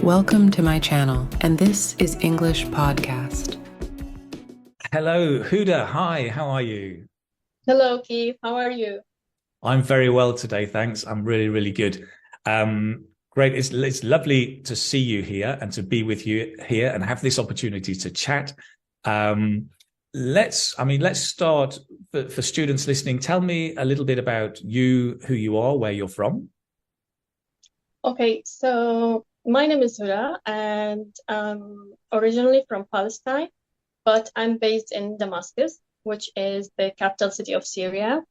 Welcome to my channel, and this is English Podcast. Hello, Huda. Hi, how are you? Hello, Keith. How are you? I'm very well today, thanks. I'm really, really good. Great. It's lovely to see you here and to be with you here and have this opportunity to chat. Um, let's start for students listening. Tell me a little bit about you, who you are, where you're from. Okay, so my name is Hura, and I'm originally from Palestine, but I'm based in Damascus, which is the capital city of Syria.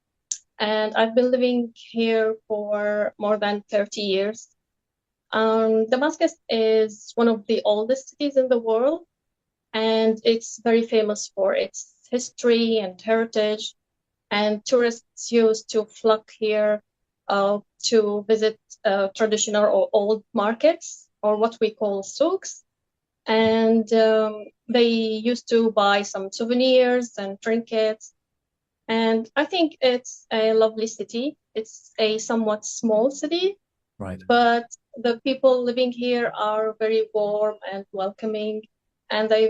And I've been living here for more than 30 years. Damascus is one of the oldest cities in the world, and it's very famous for its history and heritage. And tourists used to flock here to visit traditional or old markets, or what we call souks. And they used to buy some souvenirs and trinkets. And I think it's a lovely city. It's a somewhat small city, Right. but the people living here are very warm and welcoming, and they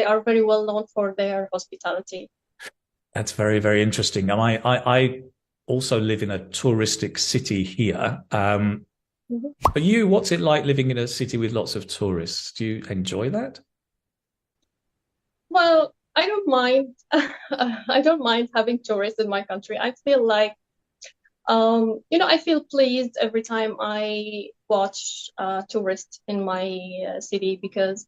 are very well known for their hospitality. That's very, very interesting. I also live in a touristic city here. Mhm. For you, what's it like living in a city with lots of tourists? Do you enjoy that? Well, I don't mind. I don't mind having tourists in my country. I feel like, I feel pleased every time I watch tourists in my city, because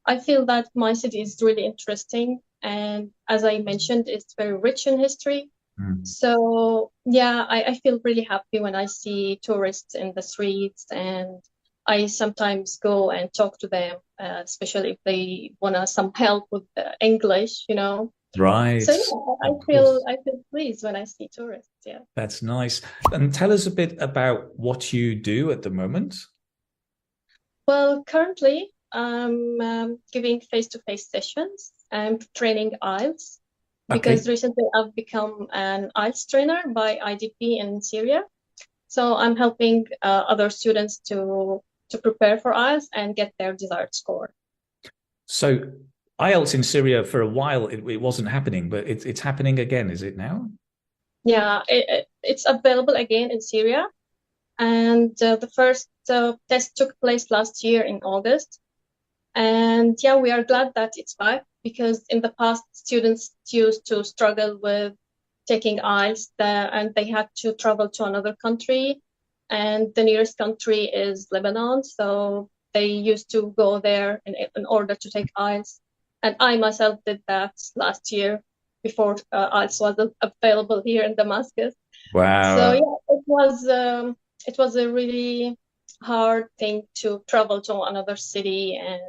I feel that my city is really interesting. And as I mentioned, it's very rich in history. Mm. So yeah, I feel really happy when I see tourists in the streets, and I sometimes go and talk to them, especially if they want some help with the English. Right, So yeah, of course. I feel pleased when I see tourists. Yeah. That's nice. And tell us a bit about what you do at the moment. Well, currently I'm giving face-to-face sessions. I'm training IELTS because Okay. recently I've become an IELTS trainer by IDP in Syria. So I'm helping other students to prepare for IELTS and get their desired score. So IELTS in Syria for a while it wasn't happening, but it's happening again, is it now? Yeah, it's available again in Syria, and the first test took place last year in August. And yeah, we are glad that it's back, because in the past, students used to struggle with taking IELTS there, and they had to travel to another country. And the nearest country is Lebanon. So they used to go there in order to take IELTS. And I myself did that last year before IELTS was available here in Damascus. So Wow. yeah, it was a really hard thing to travel to another city, and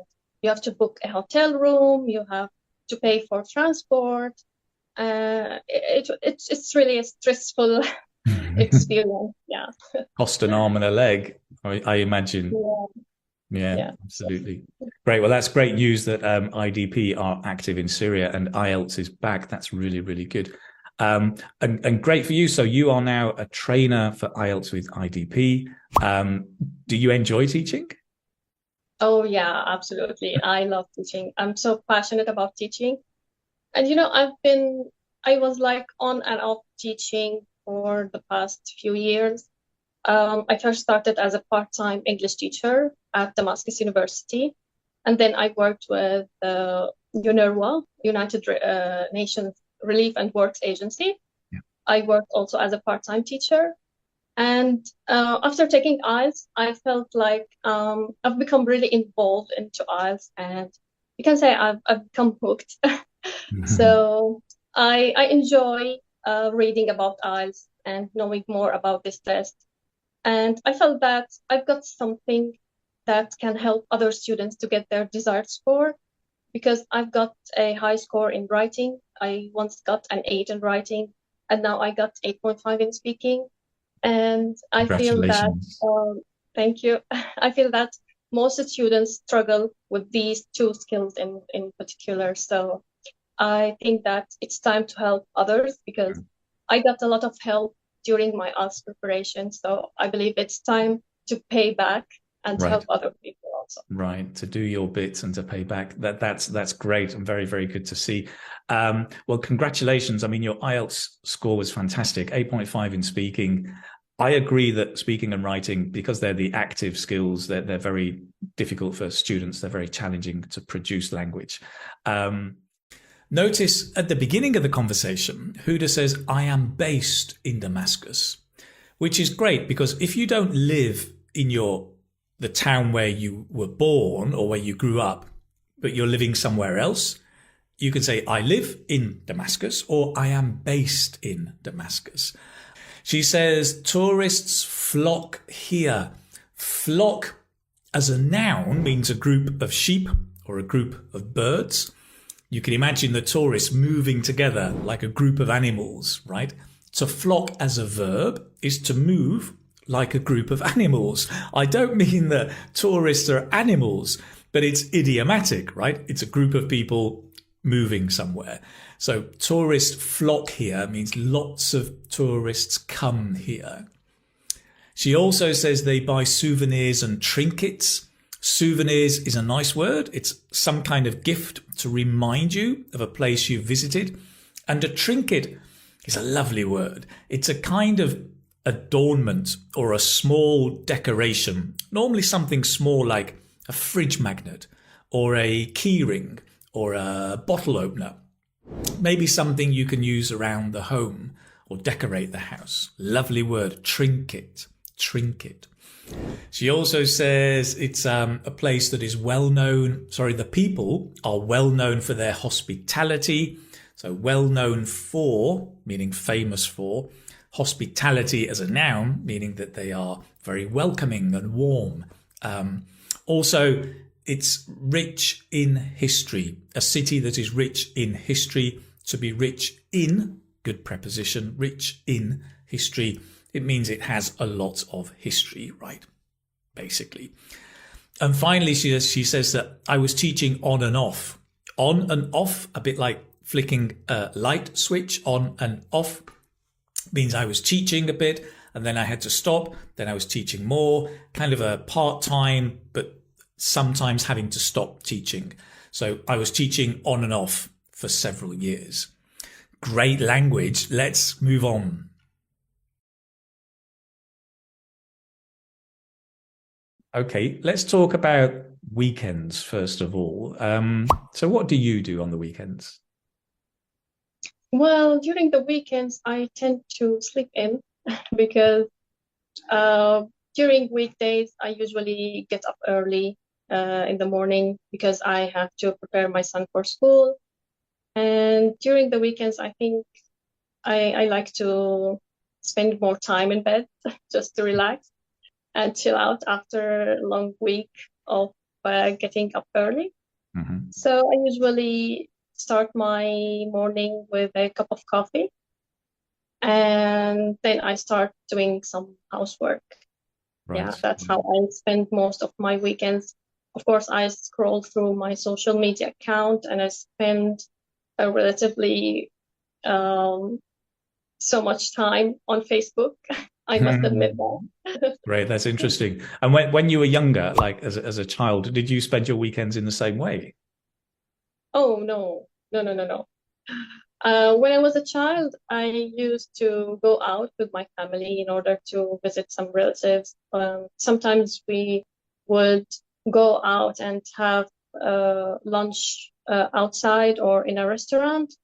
you have to book a hotel room, you have to pay for transport. It's really a stressful experience. Yeah. Cost an arm and a leg, I imagine. Yeah. Yeah, Yeah. So, absolutely. Great. Well, that's great news that IDP are active in Syria and IELTS is back. That's really, really good. And great for you. So you are now a trainer for IELTS with IDP. Do you enjoy teaching? oh yeah, absolutely. I love teaching. I'm so passionate about teaching. And I was like on and off teaching for the past few years. I first started as a part-time English teacher at Damascus University, and then I worked with UNRWA, United Nations Relief and Works Agency. Yeah. I worked also as a part-time teacher. And after taking IELTS, I felt like I've become really involved into IELTS, and you can say I've become hooked. So I enjoy reading about IELTS and knowing more about this test. And I felt that I've got something that can help other students to get their desired score, because I've got a high score in writing. I once got an 8 in writing, and now I got 8.5 in speaking. And I feel that, Congratulations. thank you. I feel that most students struggle with these two skills in particular. So I think that it's time to help others, because I got a lot of help during my IELTS preparation. So I believe it's time to pay back and to Right. help other people also. Right, to do your bits and to pay back. That's great and very, very good to see. Well, congratulations. I mean, your IELTS score was fantastic, 8.5 in speaking. I agree that speaking and writing, because they're the active skills, they're very difficult for students. They're very challenging to produce language. Notice at the beginning of the conversation, Huda says, I am based in Damascus, which is great because if you don't live in the town where you were born or where you grew up, but you're living somewhere else, you can say, I live in Damascus or I am based in Damascus. She says, tourists flock here. Flock as a noun means a group of sheep or a group of birds. You can imagine the tourists moving together like a group of animals, right? To flock as a verb is to move like a group of animals. I don't mean that tourists are animals, but it's idiomatic, right? It's a group of people moving somewhere. So tourist flock here means lots of tourists come here. She also says they buy souvenirs and trinkets. Souvenirs is a nice word. It's some kind of gift to remind you of a place you visited. And a trinket is a lovely word. It's a kind of adornment or a small decoration, normally something small like a fridge magnet or a key ring or a bottle opener, maybe something you can use around the home or decorate the house. Lovely word, trinket, trinket. She also says it's a place that is well known. The people are well known for their hospitality. So well known for, meaning famous for. Hospitality as a noun, meaning that they are very welcoming and warm. Also, it's rich in history. A city that is rich in history. To be rich in, good preposition, rich in history. It means it has a lot of history, right? Basically. And finally, she says that I was teaching on and off. On and off, a bit like flicking a light switch on and off, means I was teaching a bit and then I had to stop. Then I was teaching more, kind of a part-time, but sometimes having to stop teaching. So I was teaching on and off for several years. Great language. Let's move on. Okay, let's talk about weekends first of all. So what do you do on the weekends? Well, during the weekends, I tend to sleep in because during weekdays, I usually get up early in the morning because I have to prepare my son for school. And during the weekends, I think I like to spend more time in bed just to relax and chill out after a long week of getting up early. Mm-hmm. So I usually start my morning with a cup of coffee and then I start doing some housework. Right. Yeah, that's how I spend most of my weekends. Of course, I scroll through my social media account and I spend a relatively so much time on Facebook. I must admit that. Great, that's interesting. And when you were younger, like as a child, did you spend your weekends in the same way? Oh, no. When I was a child, I used to go out with my family in order to visit some relatives. Sometimes we would go out and have lunch outside or in a restaurant.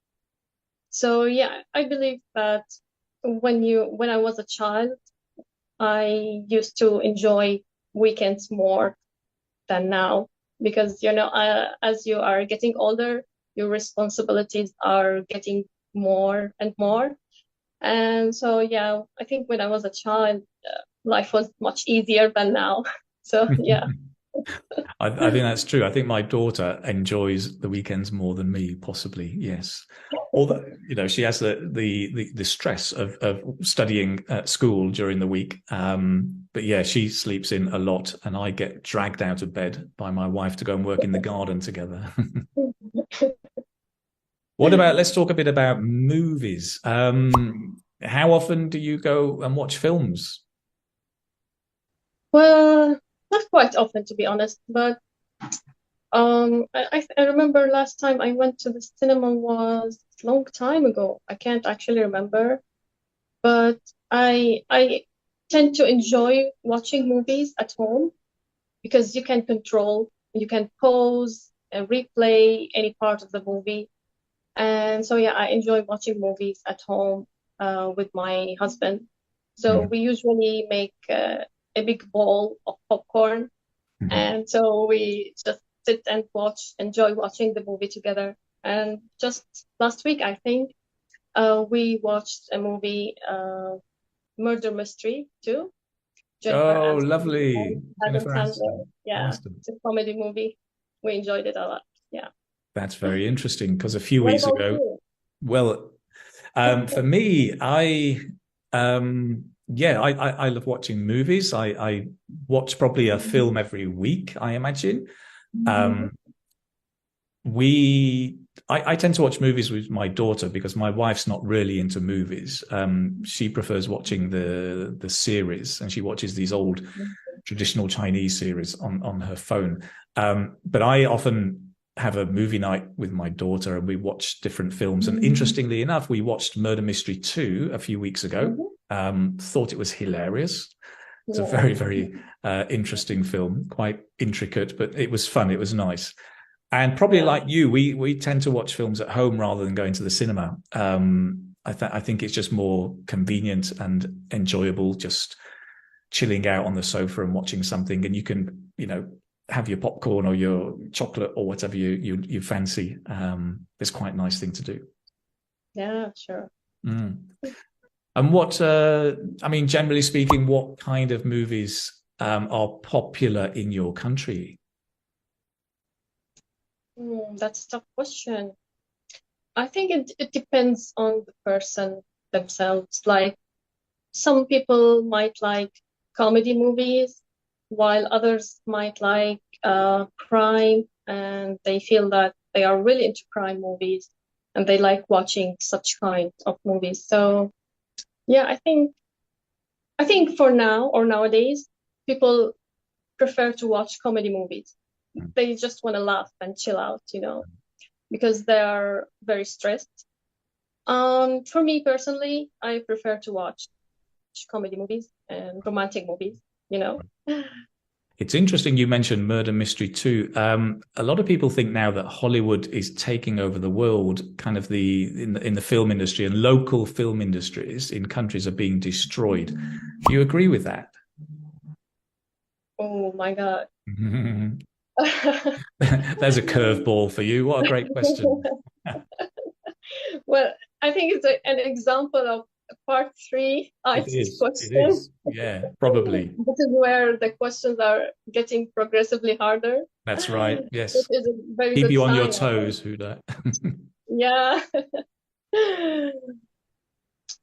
So yeah, I believe that when I was a child, I used to enjoy weekends more than now because as you are getting older, your responsibilities are getting more and more. And so yeah, I think when I was a child, life was much easier than now. So yeah. I think that's true. I think my daughter enjoys the weekends more than me, possibly. Yes, although she has the stress of studying at school during the week. But yeah, she sleeps in a lot, and I get dragged out of bed by my wife to go and work in the garden together. Let's talk a bit about movies. How often do you go and watch films? Well, not quite often, to be honest, but I remember last time I went to the cinema was a long time ago. I can't actually remember, but I tend to enjoy watching movies at home because you can pause and replay any part of the movie. And so, yeah, I enjoy watching movies at home with my husband. So Mm. we usually make a big bowl of popcorn. Mhm. And so we just sit and enjoy watching the movie together. And just last week, I think, we watched a movie, Murder Mystery too. Jennifer Oh, Aniston lovely. and Adam Jennifer Sandler. Aniston. Yeah, Awesome. it's a comedy movie. We enjoyed it a lot. Yeah. That's very interesting because a few What weeks about ago, you? well, for me, I love watching movies. I watch probably a film every week, I imagine. Um, we I tend to watch movies with my daughter because my wife's not really into movies. She prefers watching the series, and she watches these old traditional Chinese series on her phone. But I often have a movie night with my daughter, and we watch different films. And interestingly enough, we watched Murder Mystery 2 a few weeks ago. Thought it was hilarious. It's a Yeah. very, very interesting film, quite intricate, but it was fun. It was nice. And probably Yeah. like you, we tend to watch films at home rather than going to the cinema. I think it's just more convenient and enjoyable, just chilling out on the sofa and watching something, and you can, have your popcorn or your chocolate or whatever you fancy. It's quite a nice thing to do. Yeah, sure. Mm. And generally speaking, what kind of movies are popular in your country? That's a tough question. I think it depends on the person themselves. Like some people might like comedy movies, while others might like crime, and they feel that they are really into crime movies and they like watching such kind of movies. So yeah, I think for now or nowadays, people prefer to watch comedy movies. They just want to laugh and chill out, because they are very stressed. For me personally, I prefer to watch comedy movies and romantic movies, you know. It's interesting you mentioned Murder Mystery 2. A lot of people think now that Hollywood is taking over the world, kind of in the film industry, and local film industries in countries are being destroyed. Do you agree with that? Oh my God. There's a curveball for you. What a great question. Well, I think it's an example of part three It IELTS is. It question. is. Yeah, probably. This is where the questions are getting progressively harder. That's right. It Yes. is a very Keep good you on your sign, I think. toes, Huda. Yeah.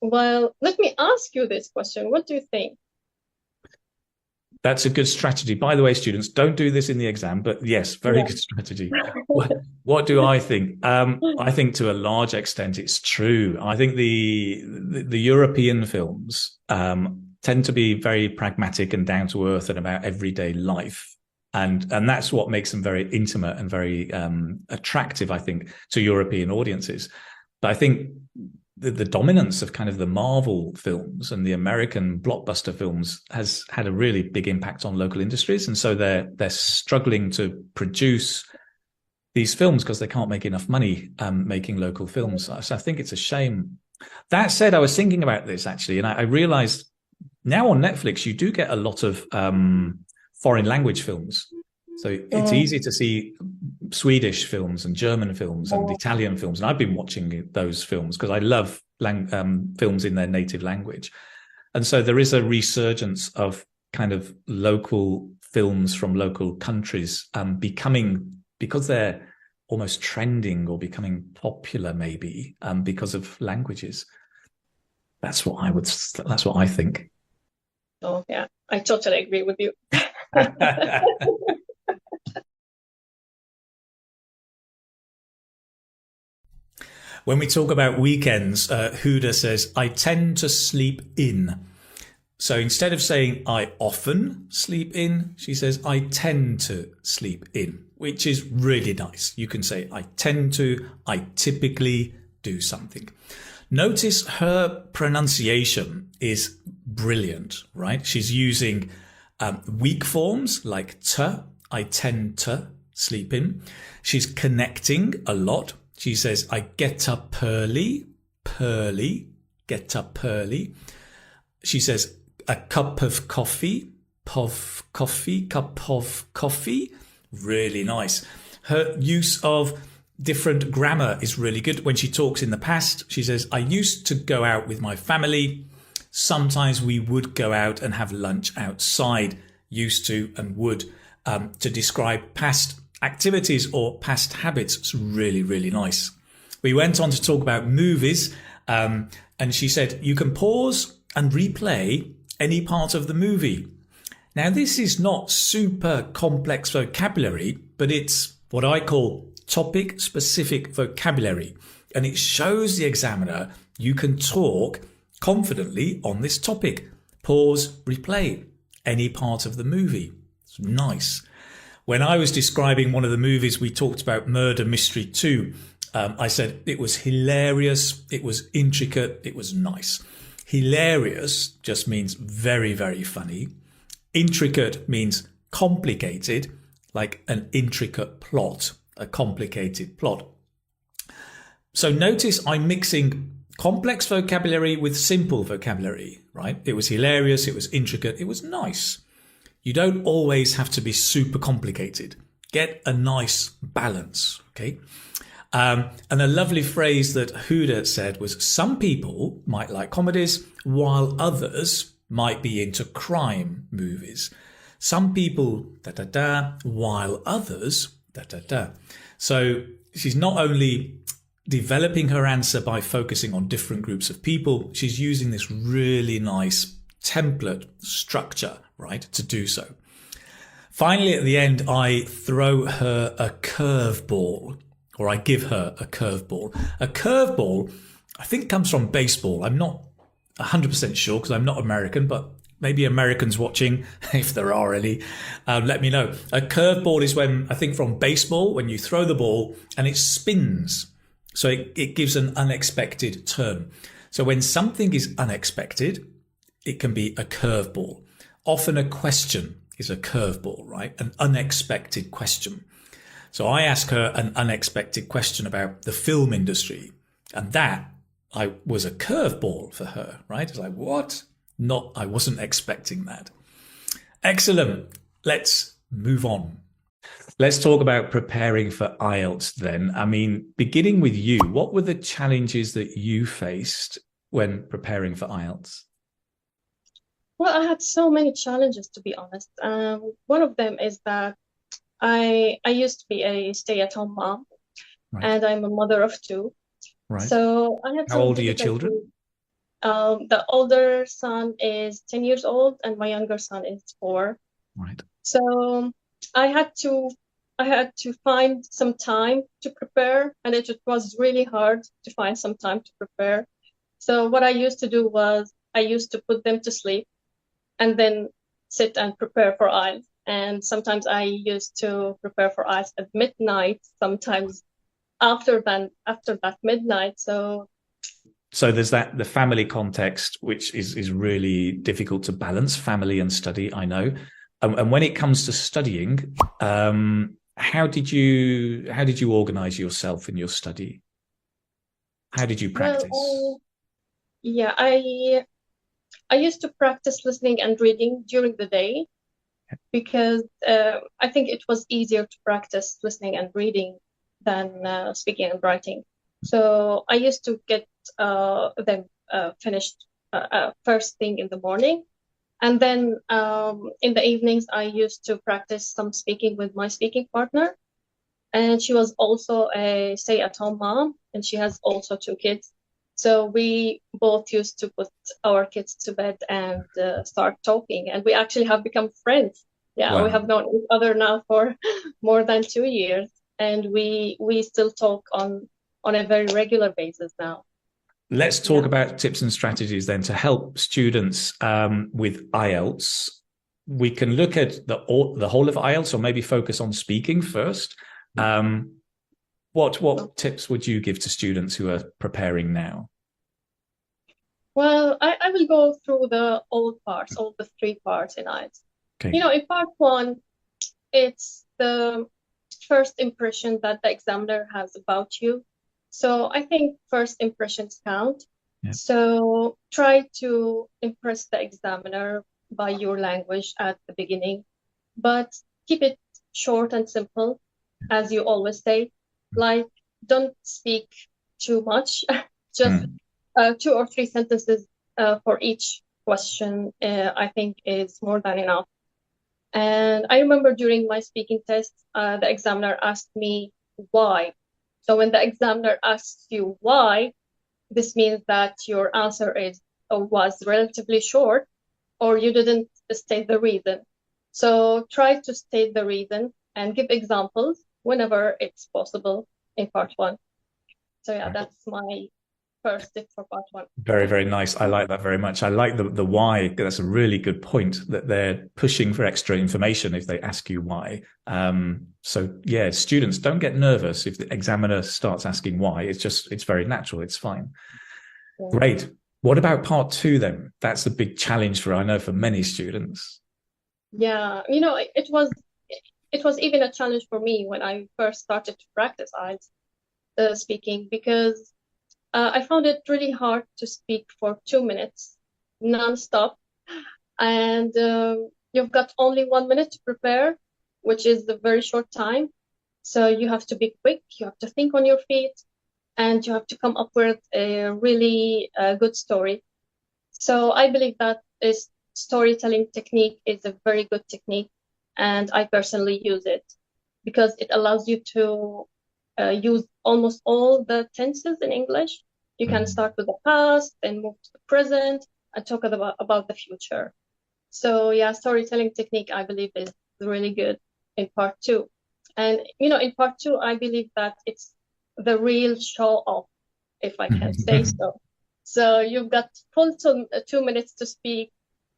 Well, let me ask you this question. What do you think? That's a good strategy. By the way, students, don't do this in the exam, but yes, very Yeah. good strategy. What do I think? I think to a large extent it's true. I think the European films tend to be very pragmatic and down to earth and about everyday life. And that's what makes them very intimate and very attractive, I think, to European audiences. But I think the dominance of kind of the Marvel films and the American blockbuster films has had a really big impact on local industries, and so they're struggling to produce these films because they can't make enough money making local films. So I think it's a shame. That said, I was thinking about this actually, and I realized now on Netflix you do get a lot of foreign language films. So it's easy to see Swedish films and German films and Italian films. And I've been watching those films because I love films in their native language. And so there is a resurgence of kind of local films from local countries becoming, because they're almost trending or becoming popular maybe because of languages. That's what I think. Oh, yeah, I totally agree with you. When we talk about weekends, Huda says, I tend to sleep in. So instead of saying I often sleep in, she says I tend to sleep in, which is really nice. You can say I tend to, I typically do something. Notice her pronunciation is brilliant, right? She's using weak forms like t, I tend to sleep in. She's connecting a lot. She says, I get up early, get up early. She says, a cup of coffee, cup of coffee. Really nice. Her use of different grammar is really good. When she talks in the past, she says, I used to go out with my family. Sometimes we would go out and have lunch outside. Used to and would, to describe past activities or past habits. It's really, really nice. We went on to talk about movies, and she said, you can pause and replay any part of the movie. Now, this is not super complex vocabulary, but it's what I call topic-specific vocabulary, and it shows the examiner you can talk confidently on this topic. Pause, replay any part of the movie. It's nice. When I was describing one of the movies, we talked about Murder Mystery 2. I said it was hilarious, it was intricate, it was nice. Hilarious just means very, very funny. Intricate means complicated, like an intricate plot, a complicated plot. So notice I'm mixing complex vocabulary with simple vocabulary, right? It was hilarious, it was intricate, it was nice. You don't always have to be super complicated. Get a nice balance, okay? And a lovely phrase that Huda said was, some people might like comedies while others might be into crime movies. Some people, while others, So she's not only developing her answer by focusing on different groups of people, she's using this really nice template structure, right, to do so. Finally, at the end, I throw her a curveball, or I give her a curveball. A curveball, I think, comes from baseball. I'm not 100% sure because I'm not American, but maybe Americans watching, if there are any, let me know. A curveball is when, I think from baseball, when you throw the ball and it spins. So it gives an unexpected turn. So when something is unexpected, it can be a curveball. Often a question is a curveball, right? An unexpected question. So I ask her an unexpected question about the film industry, and that was a curveball for her, right? It's like, what? I wasn't expecting that. Excellent. Let's move on. Let's talk about preparing for IELTS then. I mean, beginning with you, what were the challenges that you faced when preparing for IELTS? Well, I had so many challenges, to be honest. One of them is that I used to be a stay-at-home mom, right, and I'm a mother of two. Right. So I had How old are your children? The older son is 10 years old and my younger son is 4. Right. So I had to find some time to prepare, and it was really hard to find some time to prepare. So what I used to do was I used to put them to sleep and then sit and prepare for IELTS. And sometimes I used to prepare for IELTS at midnight, sometimes after that midnight. So there's the family context, which is really difficult to balance, family and study, I know. And when it comes to studying, how did you organize yourself in your study? How did you practice? Well, yeah, I used to practice listening and reading during the day because I think it was easier to practice listening and reading than speaking and writing. So I used to get them finished first thing in the morning. And then in the evenings, I used to practice some speaking with my speaking partner. And she was also a stay-at-home mom, and she has also 2 kids. So we both used to put our kids to bed and start talking. And we actually have become friends. Yeah, wow. We have known each other now for more than 2 years. And we still talk on a very regular basis now. let's talk about tips and strategies then to help students with IELTS. We can look at the whole of IELTS, or maybe focus on speaking first. What tips would you give to students who are preparing now? Well, I will go through all the three parts in IELTS. Okay. In part one, it's the first impression that the examiner has about you. So I think first impressions count. Yeah. So try to impress the examiner by your language at the beginning, but keep it short and simple, as you always say. Like, don't speak too much, just 2 or 3 sentences for each question, I think is more than enough. And I remember during my speaking test, the examiner asked me why. So when the examiner asks you why, this means that your answer was relatively short, or you didn't state the reason. So try to state the reason and give examples whenever it's possible in part one. So yeah, that's my first tip for part one. Very, very nice. I like that very much. I like the why. That's a really good point, that they're pushing for extra information if they ask you why. So yeah, students, don't get nervous if the examiner starts asking why. It's very natural. It's fine. Yeah. Great. What about part two then? That's a big challenge I know for many students. Yeah, it was even a challenge for me when I first started to practice IELTS speaking, because I found it really hard to speak for 2 minutes non-stop, and you've got only 1 minute to prepare, which is a very short time. So you have to be quick, you have to think on your feet, and you have to come up with a really good story. So I believe that this storytelling technique is a very good technique, and I personally use it because it allows you to use almost all the tenses in English. You can start with the past and move to the present and talk about the future. So yeah, storytelling technique, I believe, is really good in part two. And, in part two, I believe that it's the real show off, if I can say so. So you've got full 2 minutes to speak,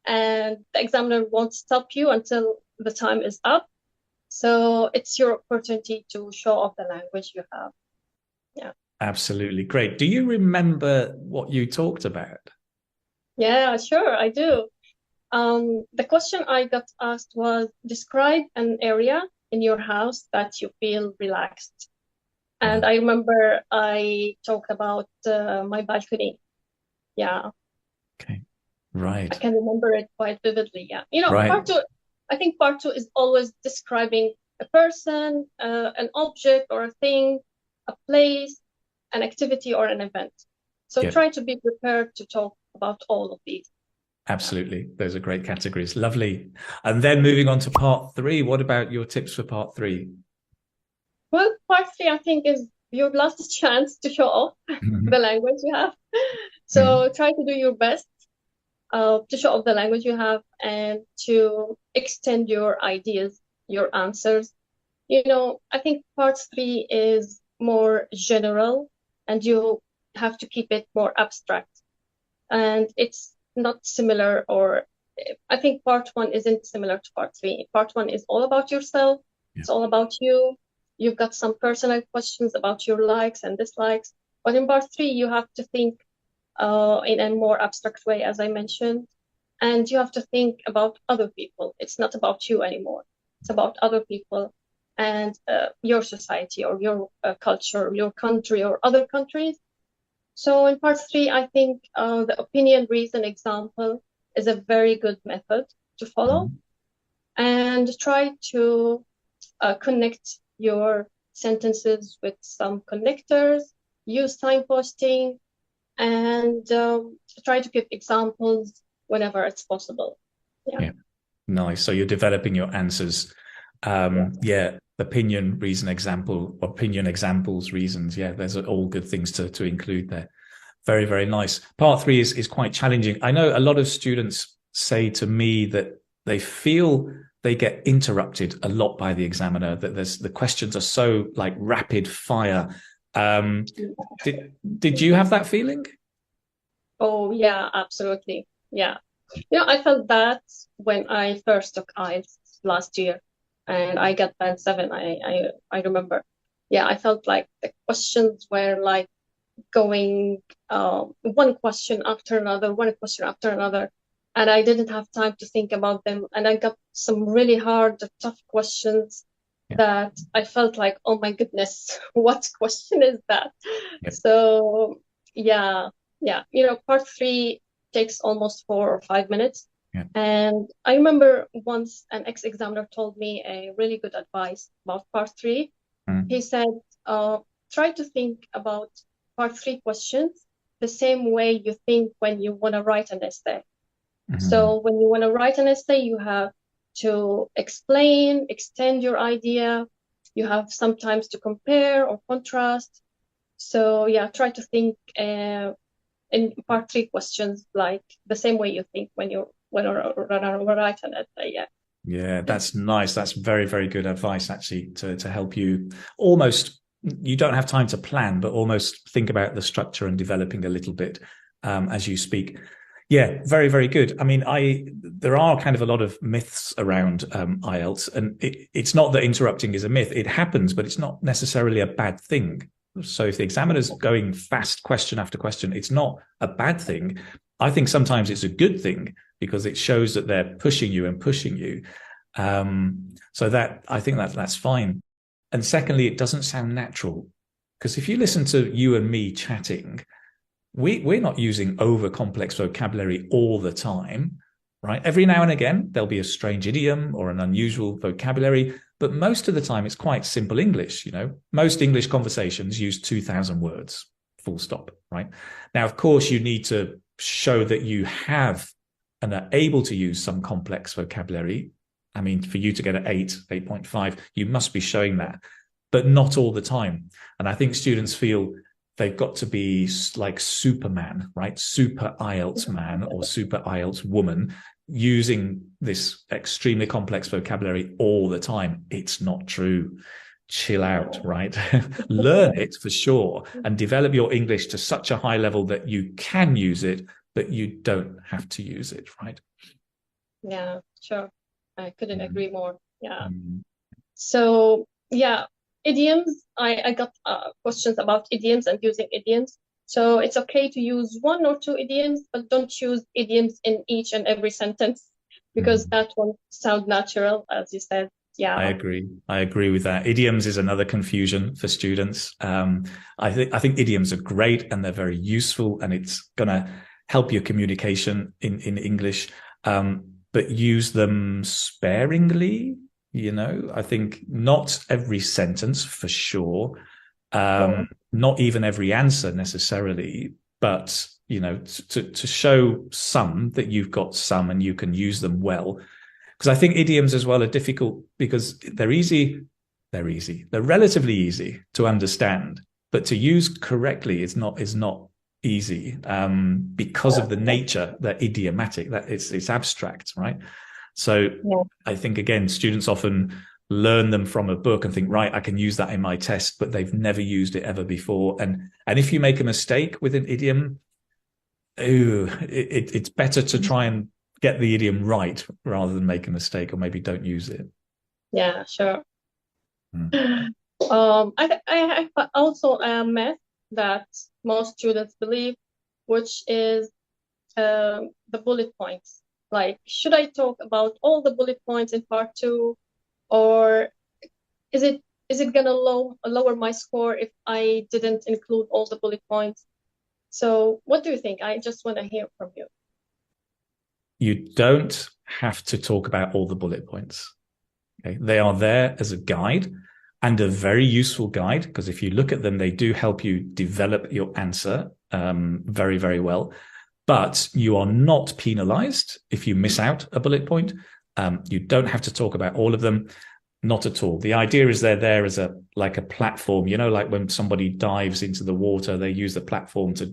and the examiner won't stop you until the time is up. So it's your opportunity to show off the language you have. Yeah. Absolutely. Great. Do you remember what you talked about? Yeah, sure, I do. The question I got asked was, describe an area in your house that you feel relaxed. And I remember I talked about my balcony. Yeah. Okay. Right. I can remember it quite vividly. Yeah. Right. Part two, I think part two is always describing a person, an object or a thing, a place, an activity or an event. So try to be prepared to talk about all of these. Absolutely. Those are great categories. Lovely. And then moving on to part three, what about your tips for part three? Well, part three, I think, is your last chance to show off the language you have. So try to do your best to show off the language you have and to extend your ideas, your answers. I think part three is more general, and you have to keep it more abstract. And it's not similar, or I think part one isn't similar to part three. Part one is all about yourself. Yeah. It's all about you. You've got some personal questions about your likes and dislikes. But in part three, you have to think in a more abstract way, as I mentioned. And you have to think about other people. It's not about you anymore. It's about other people and your society or your culture, your country or other countries. So in part three, I think the opinion, reason, example is a very good method to follow. And try to connect your sentences with some connectors, use signposting, and try to give examples whenever it's possible. Yeah. Nice. So you're developing your answers. Opinion, reason, example, opinion, examples, reasons. Yeah, there's all good things to include there. Very, very nice. Part three is quite challenging. I know a lot of students say to me that they feel they get interrupted a lot by the examiner, that the questions are so like rapid fire. Did you have that feeling? Oh, yeah, absolutely. Yeah. I felt that when I first took IELTS last year and I got band seven, I remember. Yeah, I felt like the questions were like going one question after another, one question after another. And I didn't have time to think about them. And I got some really hard, tough questions Yeah. that I felt like, oh my goodness, what question is that? Yeah. So, yeah, yeah. Part three takes almost 4 or 5 minutes. Yeah. And I remember once an ex-examiner told me a really good advice about part three. He Mm. said, try to think about part three questions the same way you think when you want to write an essay. Mhm. So when you want to write an essay, you have to explain, extend your idea. You have sometimes to compare or contrast. So yeah, try to think in part three questions like the same way you think when you write an essay. Yeah. Yeah, that's nice. That's very, very good advice, actually, to help you almost. You don't have time to plan, but almost think about the structure and developing a little bit as you speak. Yeah, very, very good. I mean, there are kind of a lot of myths around IELTS, and it's not that interrupting is a myth. It happens, but it's not necessarily a bad thing. So if the examiner's going fast, question after question, it's not a bad thing. I think sometimes it's a good thing because it shows that they're pushing you and pushing you. So that I think that's fine. And secondly, it doesn't sound natural because if you listen to you and me chatting, we're not using over complex vocabulary all the time, right? Every now and again, there'll be a strange idiom or an unusual vocabulary, but most of the time it's quite simple English. Most English conversations use 2,000 words, full stop, right? Now, of course, you need to show that you have and are able to use some complex vocabulary. I mean, for you to get an 8.5, you must be showing that, but not all the time. And I think students feel they've got to be like Superman, right? Super IELTS man or super IELTS woman using this extremely complex vocabulary all the time. It's not true. Chill out, right? Learn it for sure and develop your English to such a high level that you can use it, but you don't have to use it, right? Yeah, sure. I couldn't Mm. agree more. Yeah. Mm. So, yeah, idioms. I got questions about idioms and using idioms. So it's okay to use one or two idioms, but don't use idioms in each and every sentence because Mm. that won't sound natural, as you said. I Yeah. agree. I agree with that. Idioms is another confusion for students. I think idioms are great and they're very useful, and it's gonna help your communication in English. But use them sparingly. I think not every sentence for sure. Yeah. Not even every answer necessarily, but to show some that you've got some and you can use them well, because I think idioms as well are difficult because they're easy. They're relatively easy to understand, but to use correctly is not easy because of the nature. They're idiomatic. That it's abstract, right? So Yeah. I think again, students often learn them from a book and think, right, I can use that in my test, but they've never used it ever before. And if you make a mistake with an idiom, it's better to try and get the idiom right rather than make a mistake, or maybe don't use it. Yeah, sure. Mm. I have also a myth that most students believe, which is the bullet points. Like, should I talk about all the bullet points in part two, or is it gonna lower my score if I didn't include all the bullet points? So, what do you think? I just want to hear from you. You don't have to talk about all the bullet points. Okay? They are there as a guide and a very useful guide, because if you look at them, they do help you develop your answer very, very well. But you are not penalized if you miss out a bullet point. You don't have to talk about all of them. Not at all. The idea is they're there as a platform. Like when somebody dives into the water, they use the platform to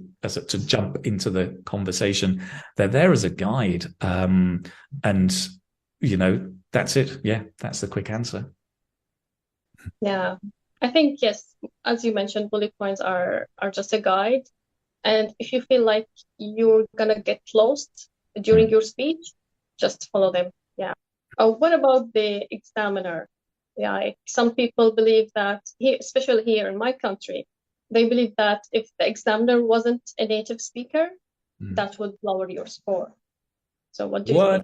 jump into the conversation. They're there as a guide, and that's it. Yeah, that's the quick answer. Yeah, I think yes, as you mentioned, bullet points are just a guide. And if you feel like you're gonna get lost during your speech, just follow them. Yeah. What about the examiner? Yeah, like some people believe that here, especially here in my country, they believe that if the examiner wasn't a native speaker, that would lower your score. So what do you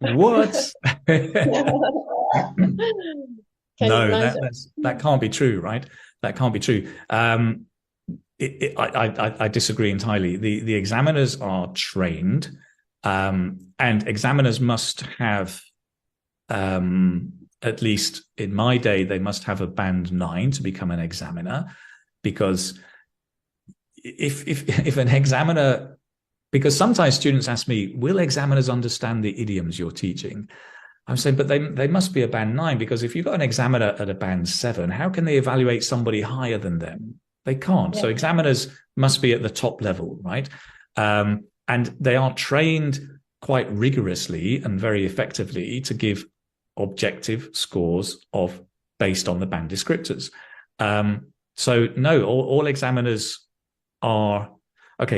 think? What? Can you No, imagine? that can't be true, right? That can't be true. I disagree entirely. The examiners are trained, and examiners must have, at least in my day, they must have a band 9 to become an examiner, because if an examiner, because sometimes students ask me, will examiners understand the idioms you're teaching? I'm saying, but they must be a band 9, because if you've got an examiner at a band 7, how can they evaluate somebody higher than them? They can't. Yeah. So examiners must be at the top level, right? And they are trained quite rigorously and very effectively to give objective scores based on the band descriptors. So no, all examiners are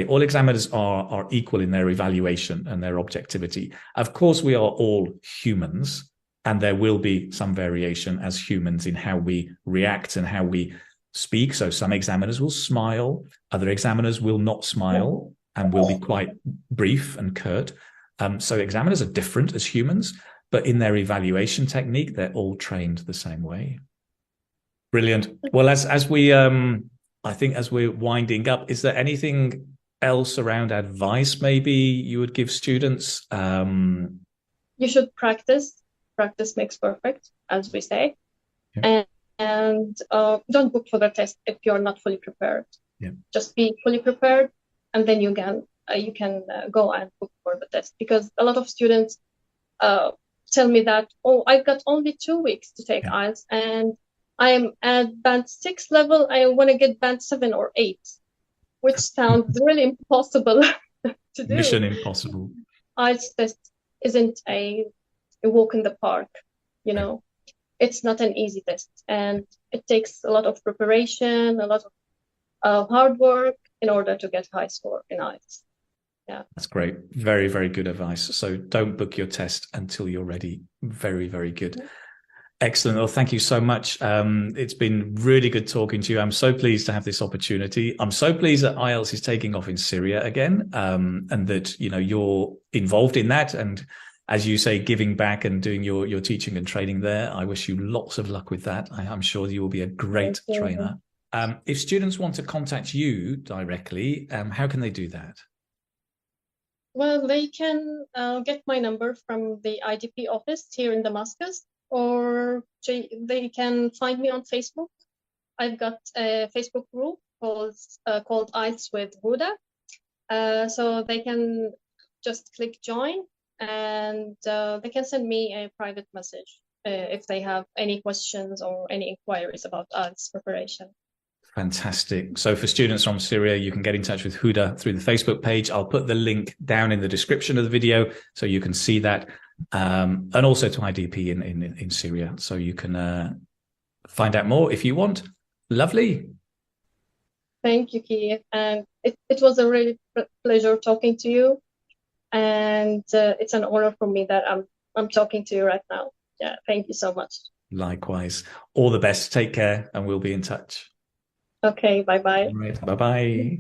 all examiners are equal in their evaluation and their objectivity. Of course, we are all humans, and there will be some variation as humans in how we react and how we speak. So some examiners will smile, other examiners will not smile and will be quite brief and curt. So examiners are different as humans, but in their evaluation technique, they're all trained the same way. Brilliant. Well, as we I think as we're winding up, is there anything else around advice maybe you would give students? You should practice. Practice makes perfect, as we say. Yeah. And don't book for the test if you're not fully prepared. Yeah. Just be fully prepared, and then you can go and book for the test. Because a lot of students tell me that, oh, I've got only 2 weeks to take IELTS, and I'm at band 6 level. I want to get band 7 or 8, which sounds really impossible to do. Mission impossible. IELTS test isn't a walk in the park, you know. It's not an easy test, and it takes a lot of preparation, a lot of hard work in order to get high score in IELTS. Yeah. That's great. Very, very good advice. So don't book your test until you're ready. Very, very good. Yeah. Excellent. Well, thank you so much. It's been really good talking to you. I'm so pleased to have this opportunity. I'm so pleased that IELTS is taking off in Syria again, and that you're involved in that. And as you say, giving back and doing your teaching and training there. I wish you lots of luck with that. I'm sure you will be a great trainer. If students want to contact you directly, how can they do that? Well, they can get my number from the IDP office here in Damascus, or they can find me on Facebook. I've got a Facebook group called IELTS with Huda. So they can just click join, and they can send me a private message if they have any questions or any inquiries about IELTS preparation. Fantastic. So for students from Syria, you can get in touch with Huda through the Facebook page. I'll put the link down in the description of the video so you can see that. And also to IDP in Syria. So you can find out more if you want. Lovely. Thank you, Keith. And it was a really pleasure talking to you. And it's an honor for me that I'm talking to you right now. Yeah, thank you so much. Likewise. All the best. Take care, and we'll be in touch. Okay, bye-bye. All right, bye-bye.